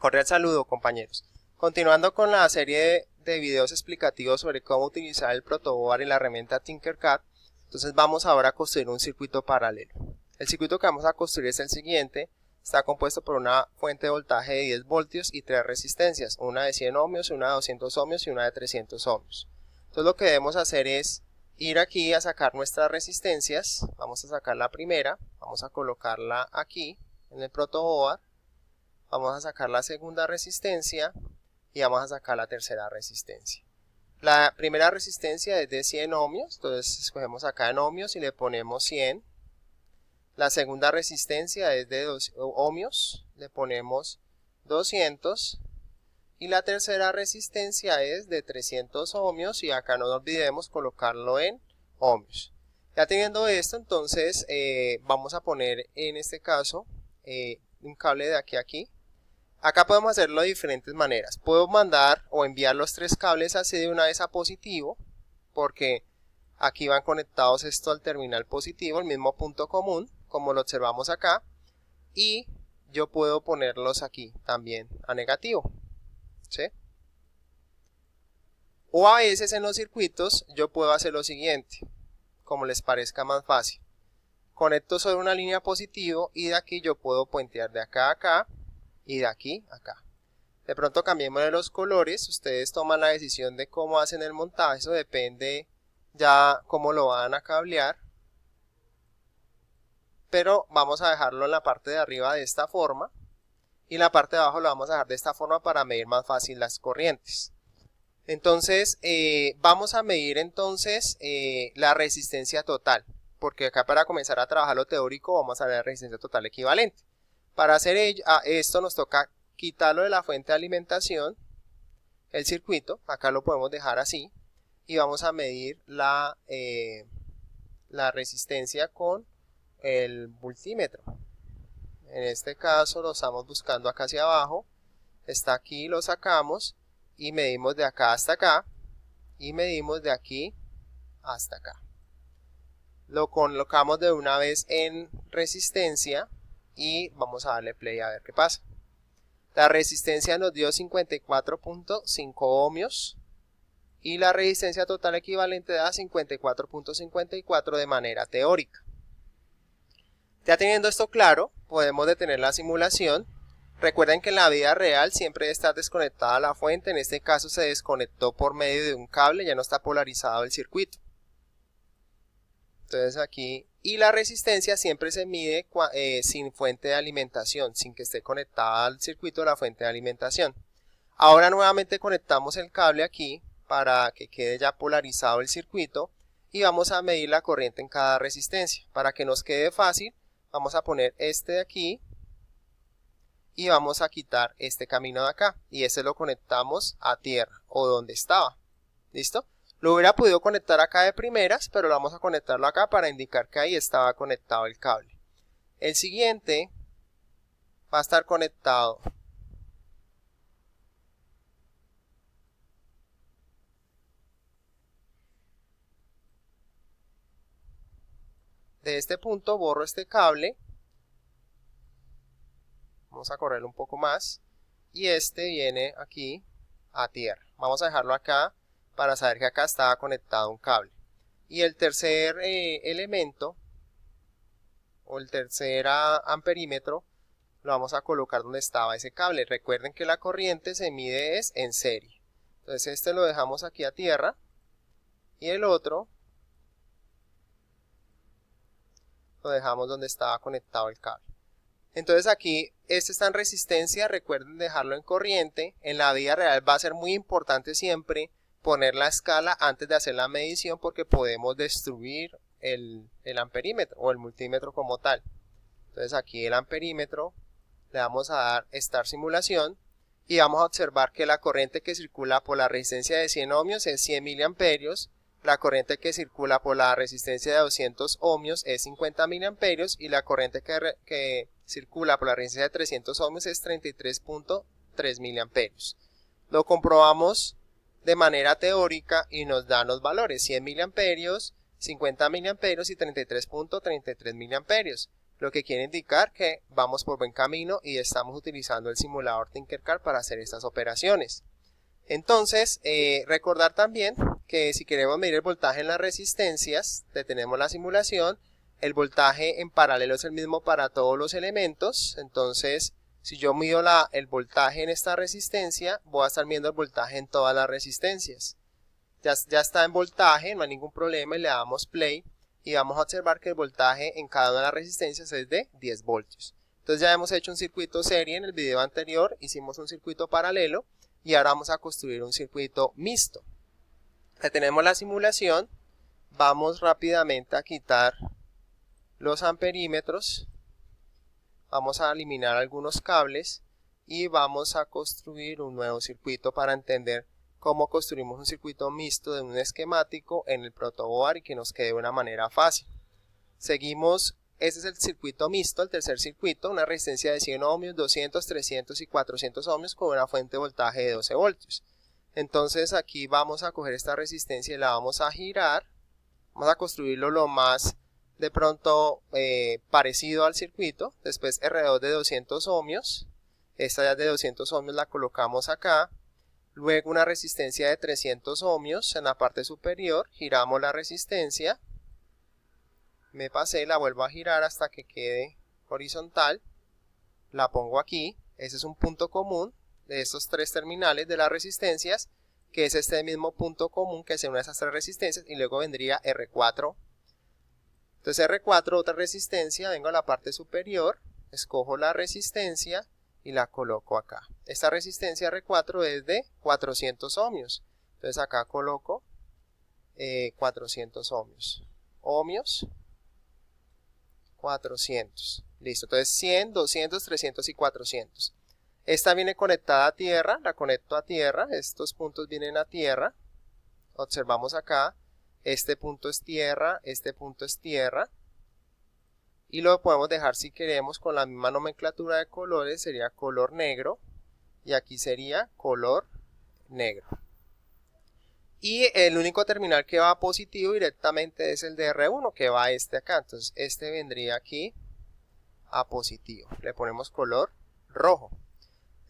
Cordial saludo, compañeros. Continuando con la serie de videos explicativos sobre cómo utilizar el protoboard y la herramienta Tinkercad, entonces vamos ahora a construir un circuito paralelo. El circuito que vamos a construir es el siguiente. Está compuesto por una fuente de voltaje de 10 voltios y 3 resistencias, una de 100 ohmios, una de 200 ohmios y una de 300 ohmios. Entonces lo que debemos hacer es ir aquí a sacar nuestras resistencias. Vamos a sacar la primera, vamos a colocarla aquí en el protoboard. Vamos a sacar la segunda resistencia y vamos a sacar la tercera resistencia. La primera resistencia es de 100 ohmios, entonces escogemos acá en ohmios y le ponemos 100. La segunda resistencia es de 2 ohmios, le ponemos 200. Y la tercera resistencia es de 300 ohmios y acá no nos olvidemos colocarlo en ohmios. Ya teniendo esto, entonces vamos a poner en este caso un cable de aquí a aquí. Acá podemos hacerlo de diferentes maneras. Puedo mandar o enviar los 3 cables así de una vez a positivo, porque aquí van conectados esto al terminal positivo, el mismo punto común, como lo observamos acá. Y yo puedo ponerlos aquí también a negativo, ¿sí? O a veces en los circuitos yo puedo hacer lo siguiente, como les parezca más fácil. Conecto sobre una línea positivo y de aquí yo puedo puentear de acá a acá y de aquí a acá. De pronto cambiemos de los colores, ustedes toman la decisión de cómo hacen el montaje, eso depende ya cómo lo van a cablear. Pero vamos a dejarlo en la parte de arriba de esta forma y en la parte de abajo lo vamos a dejar de esta forma para medir más fácil las corrientes. Entonces vamos a medir entonces la resistencia total, porque acá para comenzar a trabajar lo teórico vamos a ver la resistencia total equivalente. Para hacer esto nos toca quitarlo de la fuente de alimentación, el circuito, acá lo podemos dejar así, y vamos a medir la resistencia con el multímetro. En este caso lo estamos buscando acá hacia abajo, está aquí, lo sacamos y medimos de acá hasta acá y medimos de aquí hasta acá. Lo colocamos de una vez en resistencia y vamos a darle play a ver qué pasa. La resistencia nos dio 54.5 ohmios y la resistencia total equivalente da 54.54 de manera teórica. Ya teniendo esto claro, podemos detener la simulación. Recuerden que en la vida real siempre debe estar desconectada la fuente, en este caso se desconectó por medio de un cable, ya no está polarizado el circuito. Entonces aquí, y la resistencia siempre se mide sin fuente de alimentación, sin que esté conectada al circuito la fuente de alimentación. Ahora nuevamente conectamos el cable aquí para que quede ya polarizado el circuito y vamos a medir la corriente en cada resistencia. Para que nos quede fácil, vamos a poner este de aquí y vamos a quitar este camino de acá y este lo conectamos a tierra o donde estaba. ¿Listo? Lo hubiera podido conectar acá de primeras, pero vamos a conectarlo acá para indicar que ahí estaba conectado el cable. El siguiente va a estar conectado de este punto, borro este cable, vamos a correrlo un poco más y este viene aquí a tierra. Vamos a dejarlo acá para saber que acá estaba conectado un cable. Y el tercer elemento o el tercer amperímetro lo vamos a colocar donde estaba ese cable. Recuerden que la corriente se mide en serie. Entonces este lo dejamos aquí a tierra y el otro lo dejamos donde estaba conectado el cable. Entonces aquí este está en resistencia, recuerden dejarlo en corriente. En la vida real va a ser muy importante siempre poner la escala antes de hacer la medición porque podemos destruir el amperímetro o el multímetro como tal. Entonces aquí el amperímetro le vamos a dar Start Simulación y vamos a observar que la corriente que circula por la resistencia de 100 ohmios es 100 miliamperios, la corriente que circula por la resistencia de 200 ohmios es 50 miliamperios y la corriente que circula por la resistencia de 300 ohmios es 33.3 miliamperios. Lo comprobamos de manera teórica y nos dan los valores 100 miliamperios, 50 miliamperios y 33.33 miliamperios. lo que quiere indicar que vamos por buen camino y estamos utilizando el simulador Tinkercad para hacer estas operaciones. Entonces, recordar también que si queremos medir el voltaje en las resistencias, detenemos la simulación, el voltaje en paralelo es el mismo para todos los elementos, entonces si yo mido el voltaje en esta resistencia, voy a estar midiendo el voltaje en todas las resistencias. Ya está en voltaje, no hay ningún problema, y le damos play y vamos a observar que el voltaje en cada una de las resistencias es de 10 voltios. Entonces ya hemos hecho un circuito serie en el video anterior, hicimos un circuito paralelo y ahora vamos a construir un circuito mixto. Detenemos la simulación, vamos rápidamente a quitar los amperímetros, vamos a eliminar algunos cables y vamos a construir un nuevo circuito para entender cómo construimos un circuito mixto de un esquemático en el protoboard y que nos quede de una manera fácil. Seguimos, este es el circuito mixto, el tercer circuito, una resistencia de 100 ohmios, 200, 300 y 400 ohmios con una fuente de voltaje de 12 voltios. Entonces aquí vamos a coger esta resistencia y la vamos a girar, vamos a construirlo lo más de pronto parecido al circuito. Después R2 de 200 ohmios, esta ya de 200 ohmios la colocamos acá. Luego una resistencia de 300 ohmios en la parte superior, giramos la resistencia, me pasé, la vuelvo a girar hasta que quede horizontal, la pongo aquí, ese es un punto común de estos tres terminales de las resistencias, que es este mismo punto común que se une a esas tres resistencias, y luego vendría R4. Entonces R4, otra resistencia, vengo a la parte superior, escojo la resistencia y la coloco acá. Esta resistencia R4 es de 400 ohmios. Entonces acá coloco 400 ohmios. 400. Listo. Entonces 100, 200, 300 y 400. Esta viene conectada a tierra. La conecto a tierra. Estos puntos vienen a tierra. Observamos acá. Este punto es tierra. Este punto es tierra. Y lo podemos dejar si queremos con la misma nomenclatura de colores, sería color negro y aquí sería color negro. Y el único terminal que va a positivo directamente es el de R1, que va a este acá, entonces este vendría aquí a positivo, le ponemos color rojo.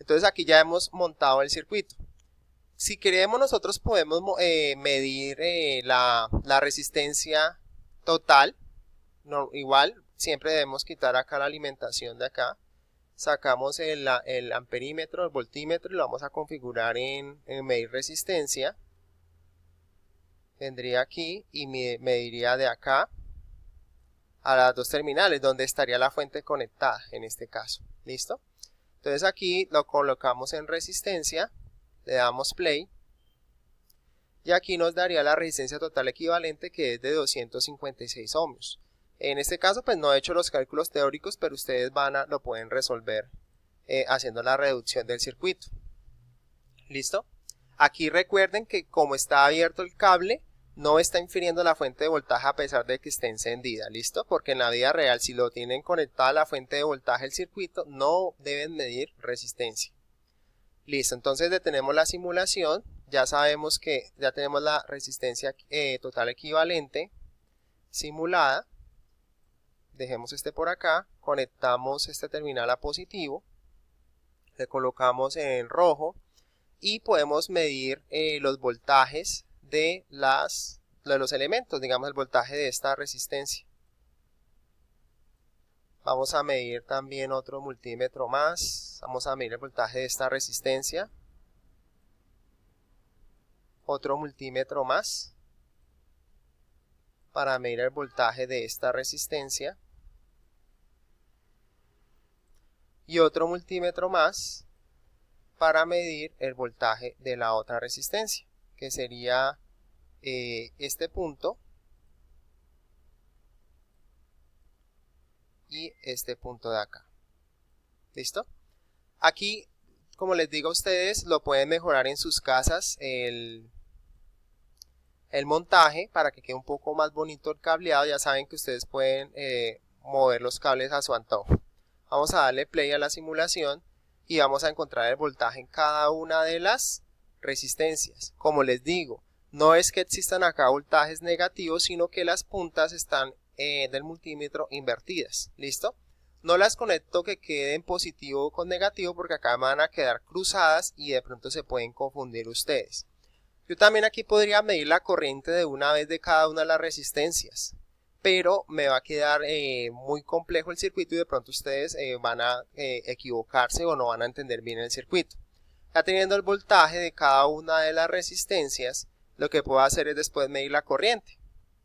Entonces aquí ya hemos montado el circuito. Si queremos nosotros podemos medir la resistencia total, igual. Siempre debemos quitar acá la alimentación de acá. Sacamos el amperímetro, el voltímetro y lo vamos a configurar en medir resistencia. Vendría aquí y mediría de acá a las dos terminales donde estaría la fuente conectada en este caso. ¿Listo? Entonces aquí lo colocamos en resistencia, le damos play y aquí nos daría la resistencia total equivalente, que es de 256 ohmios. En este caso pues no he hecho los cálculos teóricos, pero ustedes lo pueden resolver haciendo la reducción del circuito. ¿Listo? Aquí recuerden que como está abierto el cable, no está infiriendo la fuente de voltaje a pesar de que esté encendida. ¿Listo? Porque en la vida real, si lo tienen conectada la fuente de voltaje al circuito, no deben medir resistencia. Listo, entonces detenemos la simulación. Ya sabemos que ya tenemos la resistencia total equivalente simulada. Dejemos este por acá, conectamos este terminal a positivo, le colocamos en rojo y podemos medir los voltajes de los elementos, digamos el voltaje de esta resistencia. Vamos a medir también otro multímetro más, vamos a medir el voltaje de esta resistencia, otro multímetro más para medir el voltaje de esta resistencia. Y otro multímetro más para medir el voltaje de la otra resistencia, que sería este punto y este punto de acá. ¿Listo? Aquí, como les digo a ustedes, lo pueden mejorar en sus casas el montaje para que quede un poco más bonito el cableado. Ya saben que ustedes pueden mover los cables a su antojo. Vamos a darle play a la simulación y vamos a encontrar el voltaje en cada una de las resistencias. Como les digo, no es que existan acá voltajes negativos, sino que las puntas están del multímetro invertidas. ¿Listo? No las conecto que queden positivo con negativo porque acá van a quedar cruzadas y de pronto se pueden confundir ustedes. Yo también aquí podría medir la corriente de una vez de cada una de las resistencias, pero me va a quedar muy complejo el circuito y de pronto ustedes van a equivocarse o no van a entender bien el circuito. Ya teniendo el voltaje de cada una de las resistencias, lo que puedo hacer es después medir la corriente.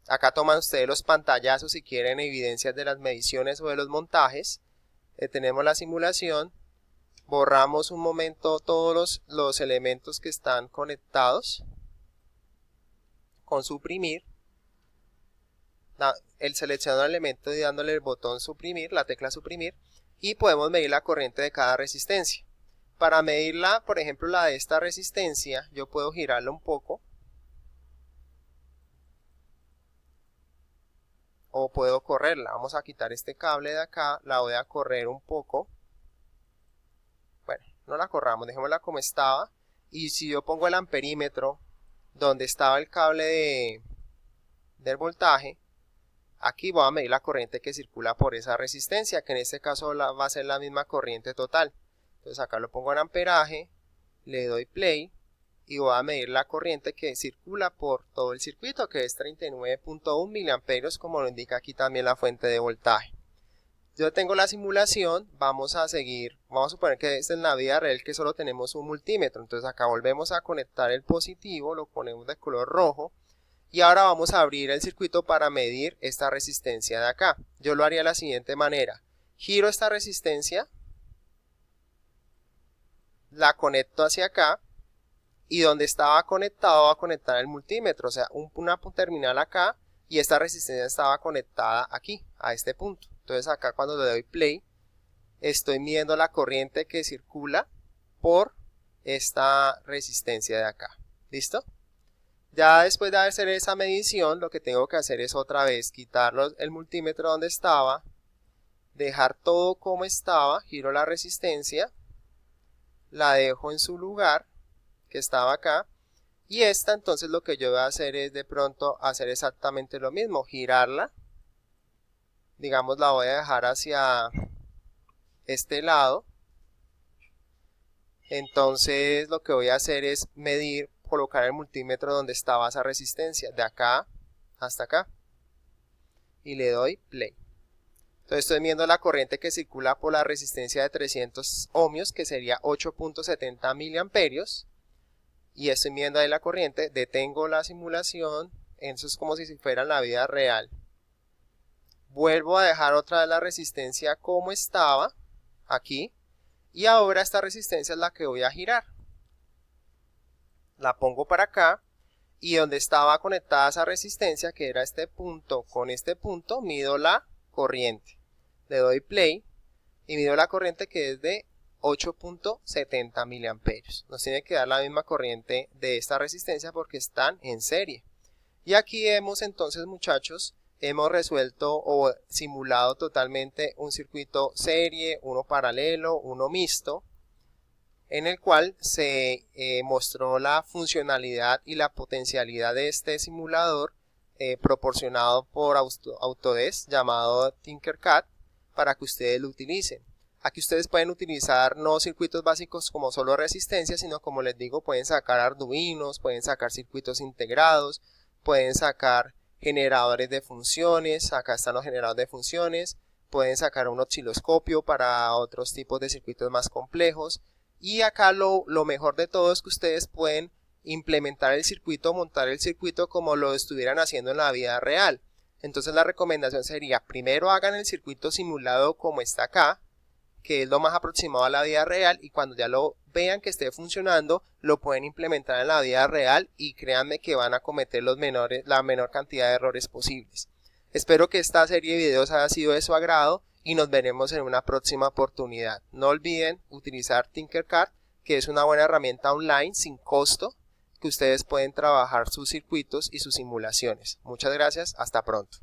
Acá toman ustedes los pantallazos si quieren evidencias de las mediciones o de los montajes. Tenemos la simulación. Borramos un momento todos los elementos que están conectados con suprimir. Selecciono el elemento y dándole el botón suprimir, la tecla suprimir, y podemos medir la corriente de cada resistencia. Para medirla, por ejemplo, la de esta resistencia, yo puedo girarla un poco o puedo correrla. Vamos a quitar este cable de acá, la voy a correr un poco. Bueno, no la corramos, dejémosla como estaba. Y si yo pongo el amperímetro donde estaba el cable del voltaje, aquí voy a medir la corriente que circula por esa resistencia, que en este caso va a ser la misma corriente total. Entonces acá lo pongo en amperaje, le doy play y voy a medir la corriente que circula por todo el circuito, que es 39.1 miliamperios, como lo indica aquí también la fuente de voltaje. Yo tengo la simulación, vamos a seguir, vamos a suponer que esta es la vida real que solo tenemos un multímetro, entonces acá volvemos a conectar el positivo, lo ponemos de color rojo y ahora vamos a abrir el circuito para medir esta resistencia de acá. Yo lo haría de la siguiente manera, giro esta resistencia, la conecto hacia acá y donde estaba conectado va a conectar el multímetro, o sea, una terminal acá y esta resistencia estaba conectada aquí, a este punto. Entonces acá cuando le doy play, estoy midiendo la corriente que circula por esta resistencia de acá. ¿Listo? Ya después de hacer esa medición, lo que tengo que hacer es otra vez quitar el multímetro donde estaba, dejar todo como estaba, giro la resistencia, la dejo en su lugar, que estaba acá, y esta entonces lo que yo voy a hacer es de pronto hacer exactamente lo mismo, girarla, digamos la voy a dejar hacia este lado, entonces lo que voy a hacer es medir, colocar el multímetro donde estaba esa resistencia, de acá hasta acá, y le doy play. Entonces estoy midiendo la corriente que circula por la resistencia de 300 ohmios, que sería 8.70 miliamperios, y estoy midiendo ahí la corriente, detengo la simulación, eso es como si fuera en la vida real. Vuelvo a dejar otra vez la resistencia como estaba, aquí, y ahora esta resistencia es la que voy a girar. La pongo para acá, y donde estaba conectada esa resistencia, que era este punto con este punto, mido la corriente. Le doy play, y mido la corriente que es de 8.70 miliamperios. Nos tiene que dar la misma corriente de esta resistencia porque están en serie. Y aquí hemos entonces, muchachos, hemos resuelto o simulado totalmente un circuito serie, uno paralelo, uno mixto, en el cual se mostró la funcionalidad y la potencialidad de este simulador proporcionado por Autodesk llamado Tinkercad para que ustedes lo utilicen. Aquí ustedes pueden utilizar no circuitos básicos como solo resistencia, sino como les digo, pueden sacar arduinos, pueden sacar circuitos integrados, pueden sacar generadores de funciones, acá están los generadores de funciones, pueden sacar un osciloscopio para otros tipos de circuitos más complejos, y acá lo mejor de todo es que ustedes pueden implementar el circuito, montar el circuito como lo estuvieran haciendo en la vida real. Entonces la recomendación sería, primero hagan el circuito simulado como está acá, que es lo más aproximado a la vida real, y cuando ya lo vean que esté funcionando, lo pueden implementar en la vida real y créanme que van a cometer la menor cantidad de errores posibles. Espero que esta serie de videos haya sido de su agrado y nos veremos en una próxima oportunidad. No olviden utilizar Tinkercad, que es una buena herramienta online sin costo, que ustedes pueden trabajar sus circuitos y sus simulaciones. Muchas gracias, hasta pronto.